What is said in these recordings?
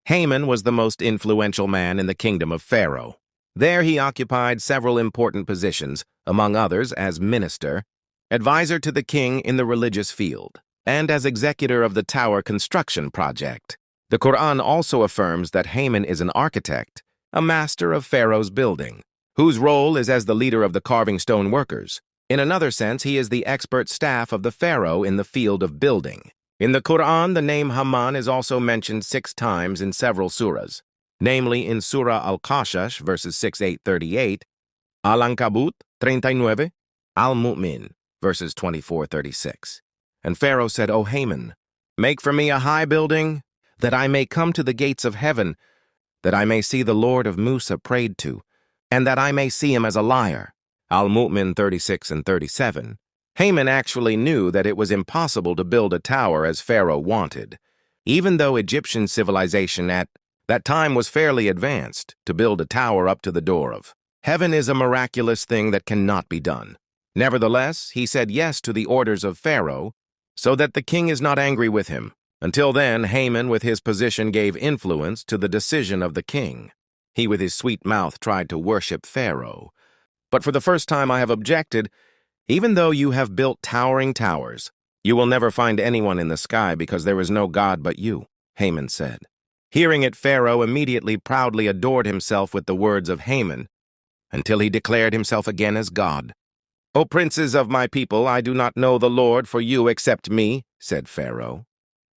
Haman was the most influential man in the kingdom of Pharaoh. There he occupied several important positions, among others as minister, advisor to the king in the religious field, and as executor of the tower construction project. The Quran also affirms that Haman is an architect, a master of Pharaoh's building, whose role is as the leader of the carving stone workers. In another sense, he is the expert staff of the Pharaoh in the field of building. In the Quran, the name Haman is also mentioned 6 times in several surahs, namely in Surah Al-Qashash, verses 6-8-38, Al-Ankabut 39, Al-Mu'min, verses 24-36. And Pharaoh said, O Haman, make for me a high building, that I may come to the gates of heaven, that I may see the Lord of Musa prayed to, and that I may see him as a liar. Al-Mu'min 36 and 37. Haman actually knew that it was impossible to build a tower as Pharaoh wanted, even though Egyptian civilization at that time was fairly advanced. To build a tower up to the door of heaven is a miraculous thing that cannot be done. Nevertheless, he said yes to the orders of Pharaoh, so that the king is not angry with him. Until then, Haman with his position gave influence to the decision of the king. He with his sweet mouth tried to worship Pharaoh. But for the first time I have objected, even though you have built towering towers, you will never find anyone in the sky because there is no God but you, Haman said. Hearing it, Pharaoh immediately proudly adored himself with the words of Haman, until he declared himself again as God. O princes of my people, I do not know the Lord for you except me, said Pharaoh.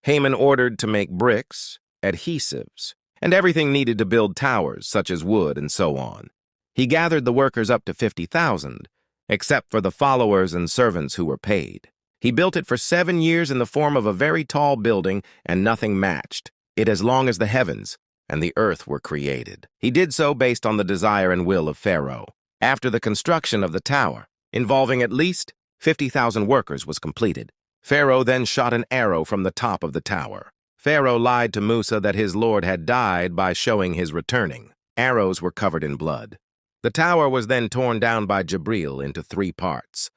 Haman ordered to make bricks, adhesives, and everything needed to build towers, such as wood and so on. He gathered the workers up to 50,000, except for the followers and servants who were paid. He built it for 7 years in the form of a very tall building, and nothing matched it as long as the heavens and the earth were created. He did so based on the desire and will of Pharaoh. After the construction of the tower, involving at least 50,000 workers, was completed, Pharaoh then shot an arrow from the top of the tower. Pharaoh lied to Musa that his lord had died by showing his returning. Arrows were covered in blood. The tower was then torn down by Jibril into 3 parts,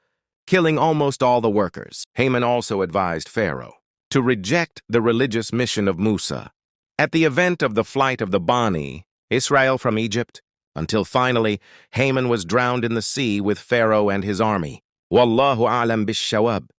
killing almost all the workers. Haman also advised Pharaoh to reject the religious mission of Musa at the event of the flight of the Bani Israel from Egypt, until finally Haman was drowned in the sea with Pharaoh and his army. Wallahu a'lam bish-shawab.